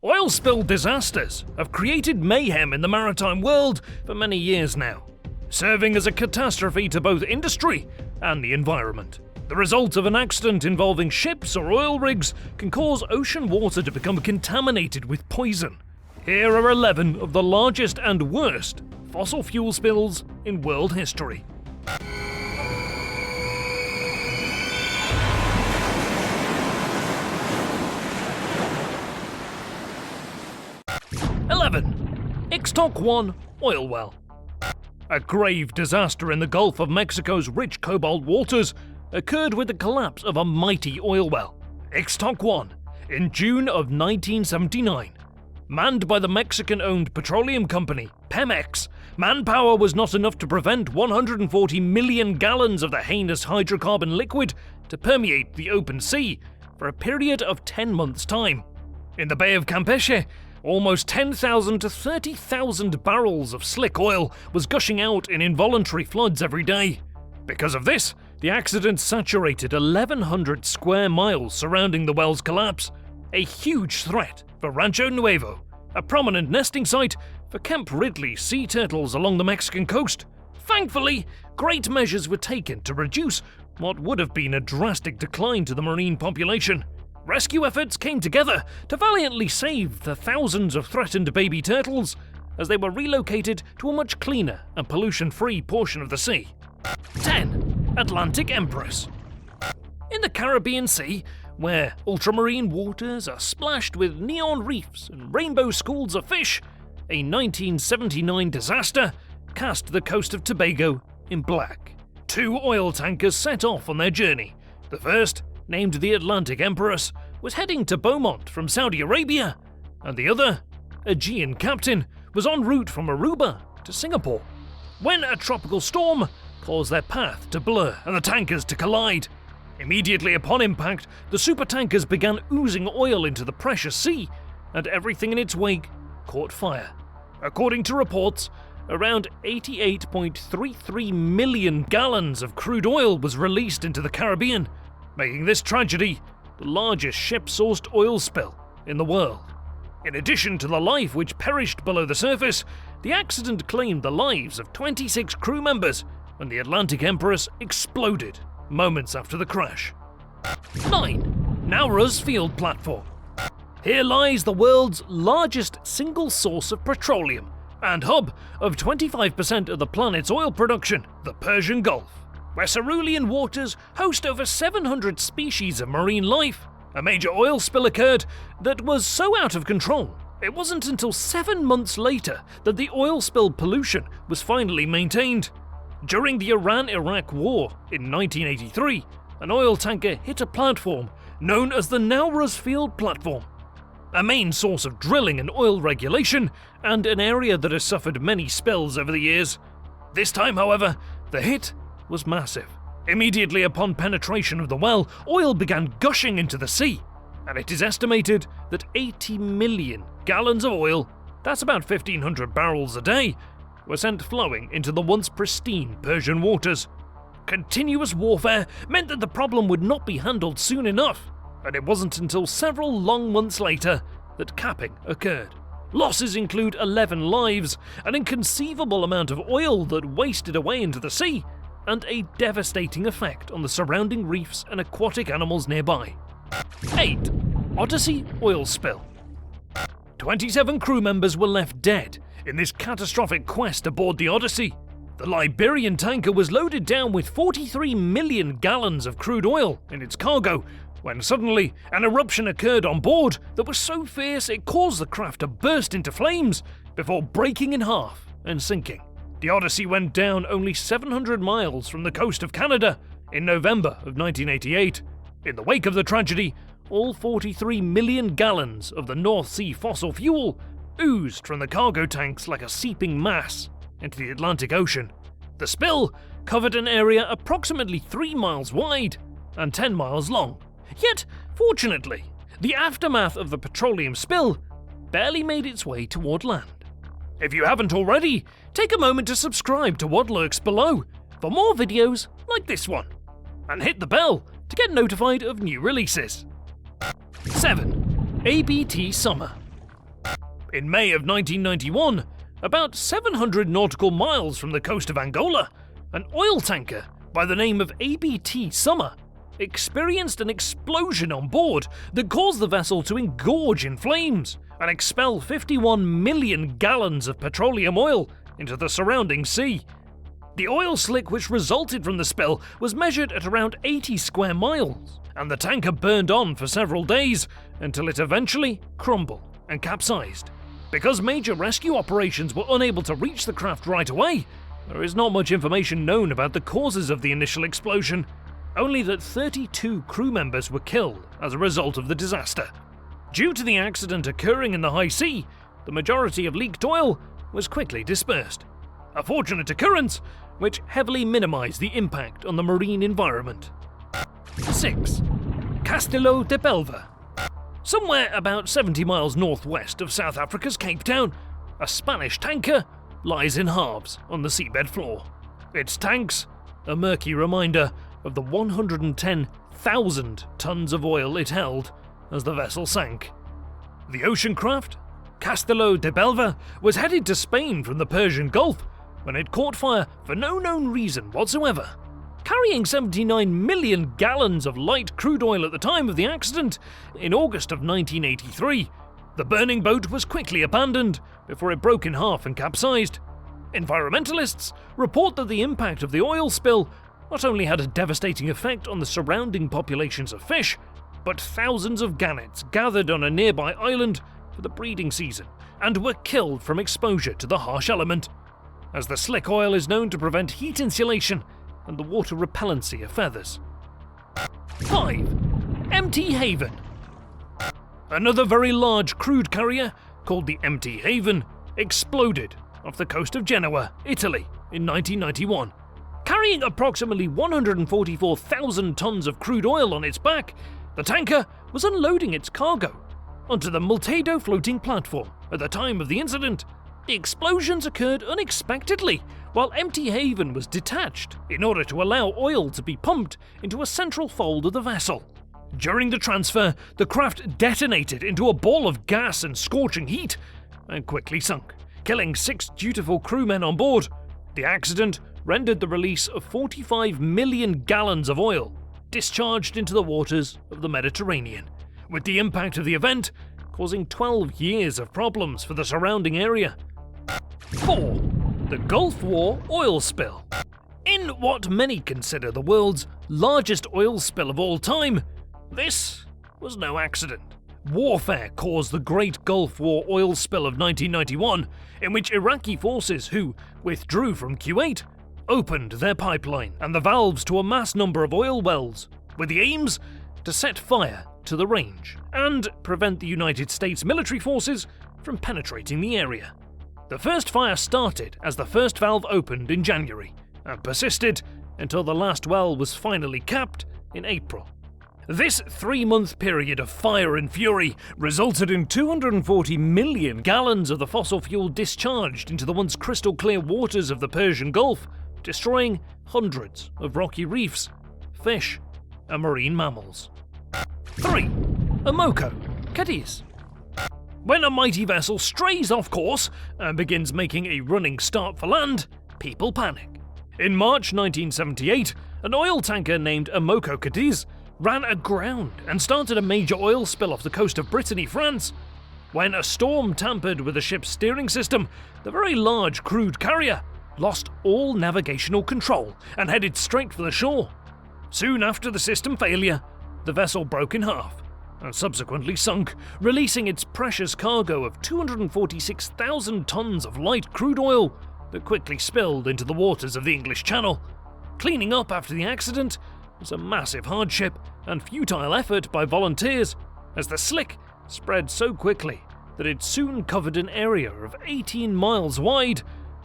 Oil spill disasters have created mayhem in the maritime world for many years now, serving as a catastrophe to both industry and the environment. The result of an accident involving ships or oil rigs can cause ocean water to become contaminated with poison. Here are 11 of the largest and worst fossil fuel spills in world history. 11. Ixtoc 1 oil well. A grave disaster in the Gulf of Mexico's rich cobalt waters occurred with the collapse of a mighty oil well, Ixtoc 1, in June of 1979. Manned by the Mexican-owned petroleum company, Pemex, manpower was not enough to prevent 140 million gallons of the heinous hydrocarbon liquid to permeate the open sea for a period of 10 months' time. In the Bay of Campeche, almost 10,000 to 30,000 barrels of slick oil was gushing out in involuntary floods every day. Because of this, the accident saturated 1,100 square miles surrounding the well's collapse, a huge threat for Rancho Nuevo, a prominent nesting site for Kemp Ridley sea turtles along the Mexican coast. Thankfully, great measures were taken to reduce what would have been a drastic decline to the marine population. Rescue efforts came together to valiantly save the thousands of threatened baby turtles as they were relocated to a much cleaner and pollution-free portion of the sea. 10. Atlantic Empress. In the Caribbean Sea, where ultramarine waters are splashed with neon reefs and rainbow schools of fish, a 1979 disaster cast the coast of Tobago in black. 2 oil tankers set off on their journey. The first, named the Atlantic Empress, was heading to Beaumont from Saudi Arabia, and the other, Aegean Captain, was en route from Aruba to Singapore, when a tropical storm caused their path to blur and the tankers to collide. Immediately upon impact, the supertankers began oozing oil into the precious sea, and everything in its wake caught fire. According to reports, around 88.33 million gallons of crude oil was released into the Caribbean, making this tragedy the largest ship-sourced oil spill in the world. In addition to the life which perished below the surface, the accident claimed the lives of 26 crew members when the Atlantic Empress exploded moments after the crash. 9. Nauru's Field Platform. Here lies the world's largest single source of petroleum and hub of 25% of the planet's oil production, the Persian Gulf, where cerulean waters host over 700 species of marine life. A major oil spill occurred that was so out of control, it wasn't until 7 months later that the oil spill pollution was finally maintained. During the Iran-Iraq War in 1983, an oil tanker hit a platform known as the Nauru's Field Platform, a main source of drilling and oil regulation, and an area that has suffered many spills over the years. This time, however, the hit was massive. Immediately upon penetration of the well, oil began gushing into the sea, and it is estimated that 80 million gallons of oil, that's about 1,500 barrels a day, were sent flowing into the once pristine Persian waters. Continuous warfare meant that the problem would not be handled soon enough, and it wasn't until several long months later that capping occurred. Losses include 11 lives, an inconceivable amount of oil that wasted away into the sea, and a devastating effect on the surrounding reefs and aquatic animals nearby. 8. Odyssey oil spill. 27 crew members were left dead in this catastrophic quest aboard the Odyssey. The Liberian tanker was loaded down with 43 million gallons of crude oil in its cargo when suddenly an eruption occurred on board that was so fierce it caused the craft to burst into flames before breaking in half and sinking. The Odyssey went down only 700 miles from the coast of Canada in November of 1988. In the wake of the tragedy, all 43 million gallons of the North Sea fossil fuel oozed from the cargo tanks like a seeping mass into the Atlantic Ocean. The spill covered an area approximately 3 miles wide and 10 miles long. Yet, fortunately, the aftermath of the petroleum spill barely made its way toward land. If you haven't already, take a moment to subscribe to what lurks below for more videos like this one, and hit the bell to get notified of new releases. 7. ABT Summer. In May of 1991, about 700 nautical miles from the coast of Angola, an oil tanker by the name of ABT Summer experienced an explosion on board that caused the vessel to engorge in flames and expel 51 million gallons of petroleum oil into the surrounding sea. The oil slick which resulted from the spill was measured at around 80 square miles, and the tanker burned on for several days until it eventually crumbled and capsized. Because major rescue operations were unable to reach the craft right away, there is not much information known about the causes of the initial explosion, only that 32 crew members were killed as a result of the disaster. Due to the accident occurring in the high sea, the majority of leaked oil was quickly dispersed. A fortunate occurrence which heavily minimized the impact on the marine environment. 6. Castelo de Belva. Somewhere about 70 miles northwest of South Africa's Cape Town, a Spanish tanker lies in halves on the seabed floor. Its tanks, a murky reminder of the 110,000 tons of oil it held as the vessel sank. The ocean craft, Castelo de Belva, was headed to Spain from the Persian Gulf when it caught fire for no known reason whatsoever. Carrying 79 million gallons of light crude oil at the time of the accident, in August of 1983, the burning boat was quickly abandoned before it broke in half and capsized. Environmentalists report that the impact of the oil spill not only had a devastating effect on the surrounding populations of fish, but thousands of gannets gathered on a nearby island for the breeding season and were killed from exposure to the harsh element, as the slick oil is known to prevent heat insulation and the water repellency of feathers. 5. Empty Haven. Another very large crude carrier, called the Empty Haven, exploded off the coast of Genoa, Italy, in 1991. Carrying approximately 144,000 tons of crude oil on its back, the tanker was unloading its cargo onto the Multedo floating platform. At the time of the incident, the explosions occurred unexpectedly while Empty Haven was detached in order to allow oil to be pumped into a central fold of the vessel. During the transfer, the craft detonated into a ball of gas and scorching heat and quickly sunk, killing 6 dutiful crewmen on board. The accident rendered the release of 45 million gallons of oil discharged into the waters of the Mediterranean, with the impact of the event causing 12 years of problems for the surrounding area. 4. The Gulf War oil spill. In what many consider the world's largest oil spill of all time, this was no accident. Warfare caused the Great Gulf War oil spill of 1991, in which Iraqi forces who withdrew from Kuwait opened their pipeline and the valves to a mass number of oil wells, with the aims to set fire to the range and prevent the United States military forces from penetrating the area. The first fire started as the first valve opened in January and persisted until the last well was finally capped in April. This 3-month period of fire and fury resulted in 240 million gallons of the fossil fuel discharged into the once crystal clear waters of the Persian Gulf, destroying hundreds of rocky reefs, fish, and marine mammals. 3. Amoco Cadiz. When a mighty vessel strays off course and begins making a running start for land, people panic. In March 1978, an oil tanker named Amoco Cadiz ran aground and started a major oil spill off the coast of Brittany, France. When a storm tampered with the ship's steering system, the very large crude carrier lost all navigational control and headed straight for the shore. Soon after the system failure, the vessel broke in half and subsequently sunk, releasing its precious cargo of 246,000 tons of light crude oil that quickly spilled into the waters of the English Channel. Cleaning up after the accident was a massive hardship and futile effort by volunteers, as the slick spread so quickly that it soon covered an area of 18 miles wide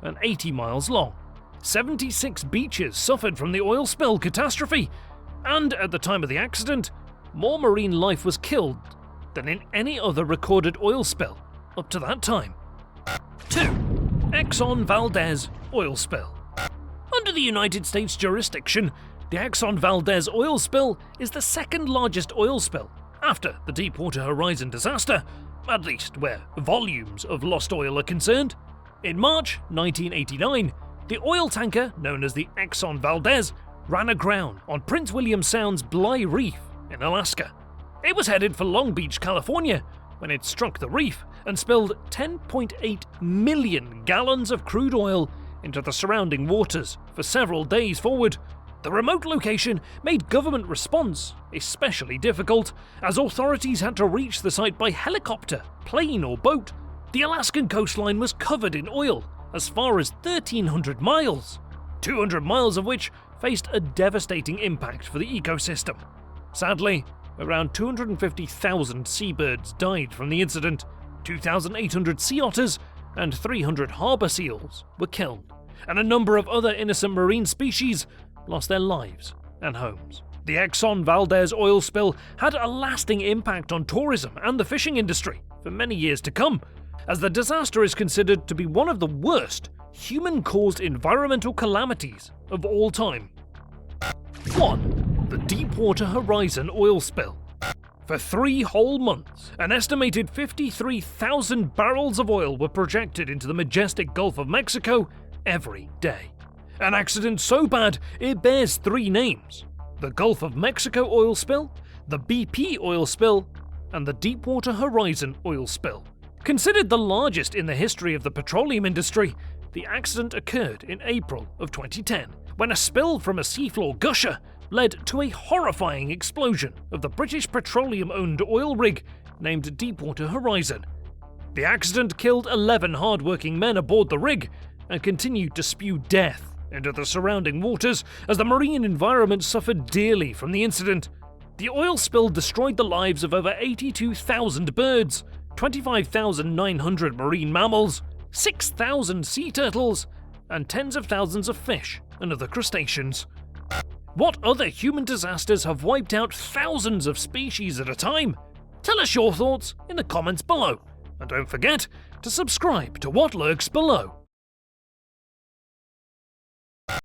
and 80 miles long. 76 beaches suffered from the oil spill catastrophe, and at the time of the accident, more marine life was killed than in any other recorded oil spill up to that time. 2. Exxon Valdez oil spill. Under the United States jurisdiction, the Exxon Valdez oil spill is the second largest oil spill, after the Deepwater Horizon disaster, at least where volumes of lost oil are concerned. In March 1989, the oil tanker known as the Exxon Valdez ran aground on Prince William Sound's Bligh Reef in Alaska. It was headed for Long Beach, California, when it struck the reef and spilled 10.8 million gallons of crude oil into the surrounding waters for several days forward. The remote location made government response especially difficult, as authorities had to reach the site by helicopter, plane or boat. The Alaskan coastline was covered in oil as far as 1,300 miles, 200 miles of which faced a devastating impact for the ecosystem. Sadly, around 250,000 seabirds died from the incident, 2,800 sea otters and 300 harbour seals were killed, and a number of other innocent marine species lost their lives and homes. The Exxon Valdez oil spill had a lasting impact on tourism and the fishing industry for many years to come, as the disaster is considered to be one of the worst human-caused environmental calamities of all time. 1. The Deepwater Horizon oil spill. For 3 whole months, an estimated 53,000 barrels of oil were projected into the majestic Gulf of Mexico every day. An accident so bad it bears 3 names: the Gulf of Mexico oil spill, the BP oil spill, and the Deepwater Horizon oil spill. Considered the largest in the history of the petroleum industry, the accident occurred in April of 2010, when a spill from a seafloor gusher led to a horrifying explosion of the British petroleum-owned oil rig named Deepwater Horizon. The accident killed 11 hard-working men aboard the rig and continued to spew death into the surrounding waters as the marine environment suffered dearly from the incident. The oil spill destroyed the lives of over 82,000 birds, 25,900 marine mammals, 6,000 sea turtles, and tens of thousands of fish and other crustaceans. What other human disasters have wiped out thousands of species at a time? Tell us your thoughts in the comments below, and don't forget to subscribe to What Lurks Below.